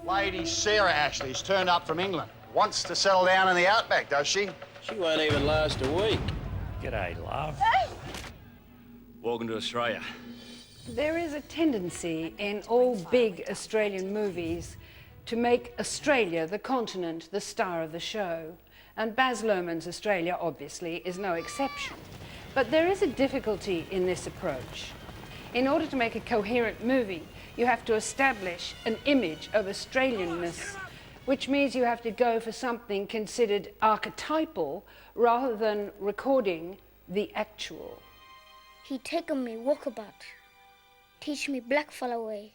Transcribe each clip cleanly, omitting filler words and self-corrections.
Lady Sarah Ashley's turned up from England. Wants to settle down in the outback, does she? She won't even last a week. G'day, love. Welcome to Australia. There is a tendency in all big Australian movies to make Australia, the continent, the star of the show. And Baz Luhrmann's Australia, obviously, is no exception. But there is a difficulty in this approach. In order to make a coherent movie, you have to establish an image of Australianness, which means you have to go for something considered archetypal rather than recording the actual. He taken me walkabout, teach me blackfellow way.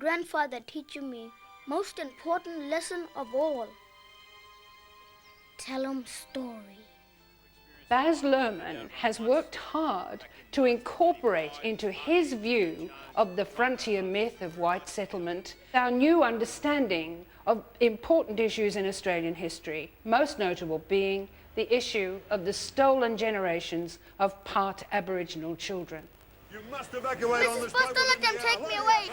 Grandfather teaching me most important lesson of all. Tell 'em story. Baz Luhrmann has worked hard to incorporate into his view of the frontier myth of white settlement our new understanding of important issues in Australian history, most notable being the issue of the stolen generations of part Aboriginal children. You must evacuate on Mrs. this Foster, boat let them take me away.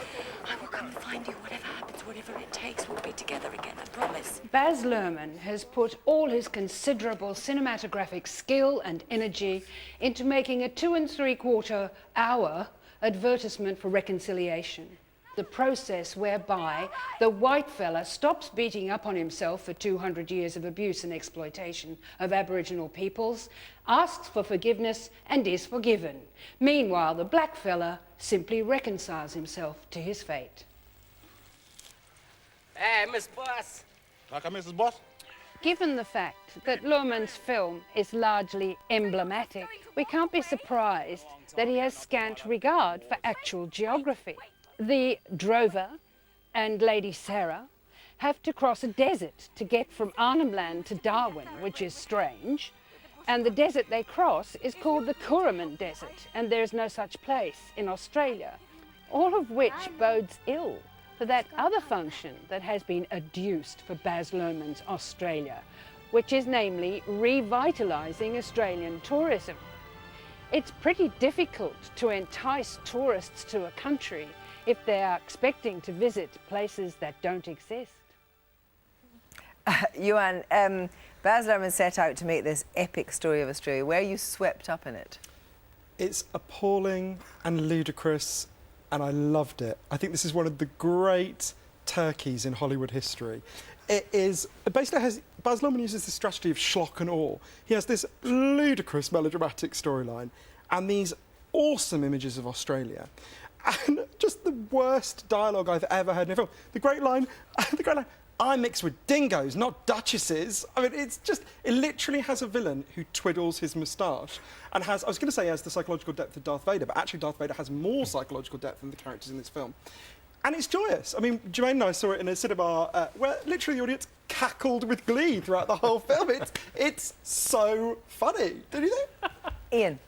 I will come and find you, whatever happens, whatever it takes. We'll be together again, I promise. Baz Luhrmann has put all his considerable cinematographic skill and energy into making a 2 3/4 hour advertisement for reconciliation. The process whereby the white fella stops beating up on himself for 200 years of abuse and exploitation of Aboriginal peoples, asks for forgiveness and is forgiven. Meanwhile, the black fella simply reconciles himself to his fate. Hey, Miss Boss. Like Mrs. Boss? Given the fact that Luhrmann's film is largely emblematic, we can't be surprised that he has scant regard for actual geography. The drover and Lady Sarah have to cross a desert to get from Arnhem Land to Darwin, which is strange. And the desert they cross is called the Currumin Desert, and there's no such place in Australia. All of which bodes ill for that other function that has been adduced for Baz Luhrmann's Australia, which is namely revitalising Australian tourism. It's pretty difficult to entice tourists to a country if they are expecting to visit places that don't exist. Johan, Baz Luhrmann set out to make this epic story of Australia. Were you swept up in it? It's appalling and ludicrous, and I loved it. I think this is one of the great turkeys in Hollywood history. It basically has, Baz Luhrmann uses the strategy of schlock and awe. He has this ludicrous melodramatic storyline and these awesome images of Australia. And just the worst dialogue I've ever heard in a film. The great line, I mix with dingoes, not duchesses. I mean, it literally has a villain who twiddles his moustache and has, I was going to say he has the psychological depth of Darth Vader, but actually Darth Vader has more psychological depth than the characters in this film. And it's joyous. I mean, Germaine and I saw it in a cinema where literally the audience cackled with glee throughout the whole film. It's so funny. Don't you think? Ian?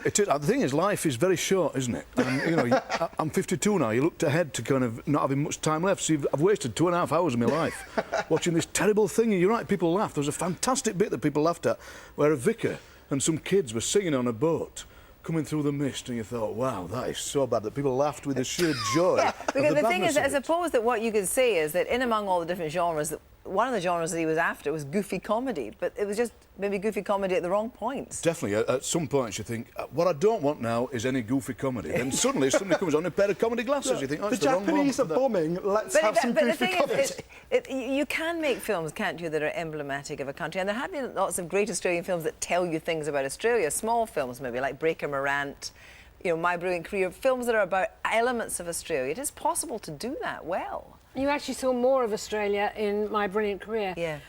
It is. The thing is, life is very short, isn't it? And, you know, I'm 52 now. You looked ahead to kind of not having much time left. So I've wasted 2.5 hours of my life watching this terrible thing. And you're right, people laugh. There was a fantastic bit that people laughed at where a vicar and some kids were singing on a boat coming through the mist, and you thought, wow, that is so bad that people laughed with the sheer joy. Yeah, because the thing is, I it. suppose that what you could say is that in among all the different genres, that one of the genres that he was after was goofy comedy, but it was just maybe goofy comedy at the wrong points. Definitely. At some points you think, what I don't want now is any goofy comedy. Then suddenly somebody comes on a pair of comedy glasses, you think, oh, the it's the wrong Japanese are moment. bombing, let's have some goofy comedy. You can make films, can't you, that are emblematic of a country, and there have been lots of great Australian films that tell you things about Australia, small films maybe, like Breaker Morant, you know, My Brilliant Career, films that are about elements of Australia. It is possible to do that well. You actually saw more of Australia in My Brilliant Career. Yeah.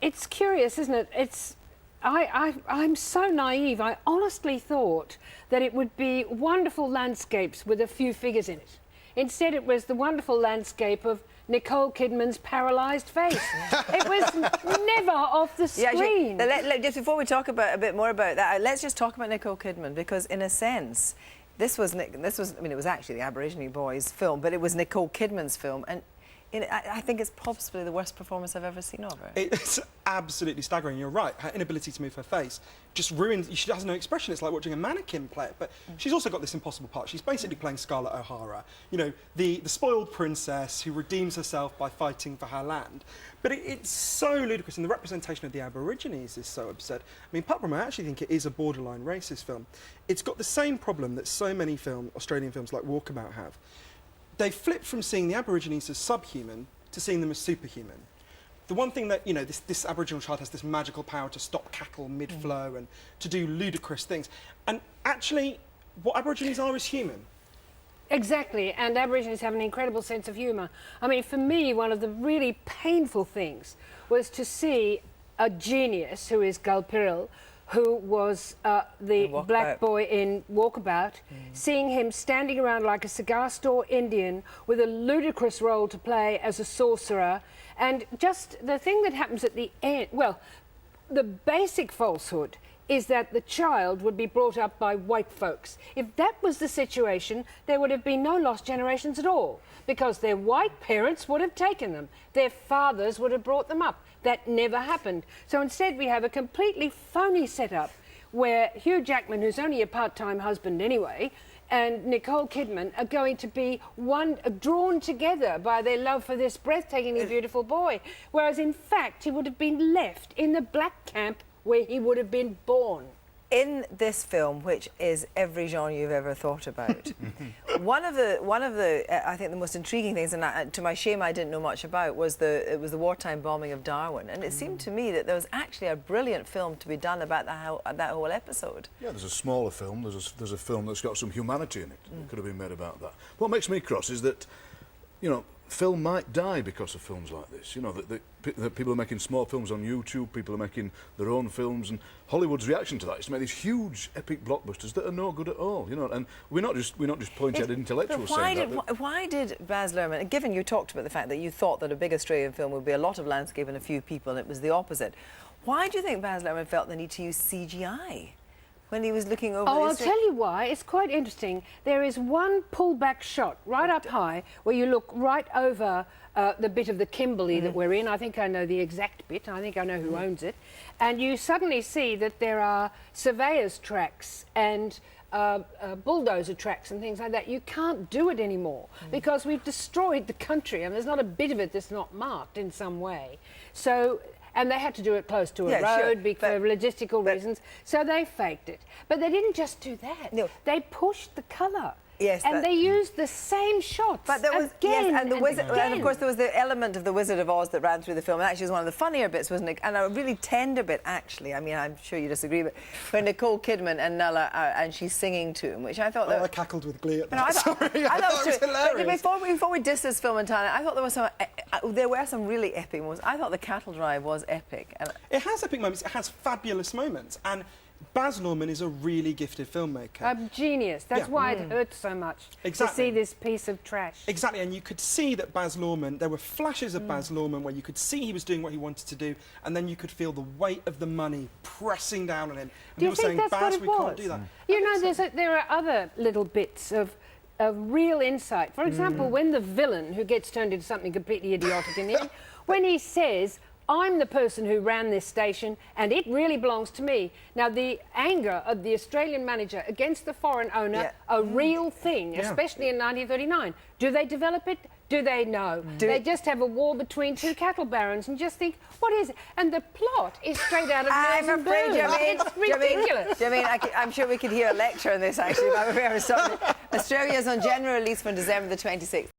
It's curious, isn't it? I'm so naive. I honestly thought that it would be wonderful landscapes with a few figures in it. Instead, it was the wonderful landscape of Nicole Kidman's paralysed face. It was never off the screen. Yeah, actually, just before we talk a bit more about that, let's just talk about Nicole Kidman, because in a sense, I mean, it was actually the Aborigine Boys film, but it was Nicole Kidman's film, and I think it's possibly the worst performance I've ever seen of her. It's absolutely staggering. You're right. Her inability to move her face just ruins. She has no expression. It's like watching a mannequin play it. But she's also got this impossible part. She's basically playing Scarlett O'Hara. You know, the spoiled princess who redeems herself by fighting for her land. But it's so ludicrous, and the representation of the Aborigines is so absurd. I mean, apart from I actually think it is a borderline racist film. It's got the same problem that so many Australian films like Walkabout have. They flip from seeing the Aborigines as subhuman to seeing them as superhuman. The one thing that, you know, this Aboriginal child has this magical power to stop cattle mid-flow and to do ludicrous things. And actually, what Aborigines are is human. Exactly, and Aborigines have an incredible sense of humour. I mean, for me, one of the really painful things was to see a genius, who is Gulpiril, who was the black boy in Walkabout, seeing him standing around like a cigar store Indian with a ludicrous role to play as a sorcerer, and just the thing that happens at the end, well, the basic falsehood is that the child would be brought up by white folks. If that was the situation, there would have been no lost generations at all, because their white parents would have taken them. Their fathers would have brought them up. That never happened. So instead we have a completely phony setup where Hugh Jackman, who's only a part-time husband anyway, and Nicole Kidman are going to be drawn together by their love for this breathtakingly beautiful boy, whereas in fact he would have been left in the black camp where he would have been born. In this film, which is every genre you've ever thought about, one of the I think the most intriguing things, and to my shame I didn't know much about, was the wartime bombing of Darwin. And it seemed to me that there was actually a brilliant film to be done about that whole episode. Yeah, there's a smaller film. There's a film that's got some humanity in it. It could have been made about that. What makes me cross is that, you know, film might die because of films like this. You know, that people are making small films on YouTube, people are making their own films, and Hollywood's reaction to that is to make these huge epic blockbusters that are no good at all. You know, and we're not just point-headed intellectuals saying that. Why did Baz Lurhmann, given you talked about the fact that you thought that a big Australian film would be a lot of landscape and a few people, and it was the opposite, why do you think Baz Lurhmann felt the need to use CGI when he was looking over? Oh, I'll tell you why. It's quite interesting. There is one pullback shot right up high where you look right over the bit of the Kimberley that we're in. I think I know the exact bit. I think I know who owns it. And you suddenly see that there are surveyors' tracks and bulldozer tracks and things like that. You can't do it anymore because we've destroyed the country, and there's not a bit of it that's not marked in some way. So. And they had to do it close to a road for logistical reasons, so they faked it. But they didn't just do that. No. They pushed the colour. Yes, and they used the same shots but there was, again and of course there was the element of the Wizard of Oz that ran through the film. And actually, it was one of the funnier bits, wasn't it? And a really tender bit, actually. I mean, I'm sure you disagree, but when Nicole Kidman and Nulla and she's singing to him, which I thought I cackled with glee at that. I thought it was hilarious. Before we diss this film entirely, I thought there were some really epic moments. I thought the cattle drive was epic. And it has epic moments. It has fabulous moments, and Baz Lurhmann is a really gifted filmmaker. A genius. That's why it hurts so much to see this piece of trash. Exactly, and you could see that Baz Lurhmann, there were flashes of Baz Lurhmann where you could see he was doing what he wanted to do, and then you could feel the weight of the money pressing down on him. And do you think that's Baz, what it was? Can't do that. You know, there are other little bits of real insight. For example, when the villain, who gets turned into something completely idiotic in the end, when he says, I'm the person who ran this station and it really belongs to me. Now, the anger of the Australian manager against the foreign owner, a real thing, especially in 1939. Do they develop it? Do they? No. They just have a war between two cattle barons and just think, what is it? And the plot is straight out of I'm Mills and afraid, Boon. Germaine, It's ridiculous. Germaine, I'm sure we could hear a lecture on this, actually. Australia is on general release from December the 26th.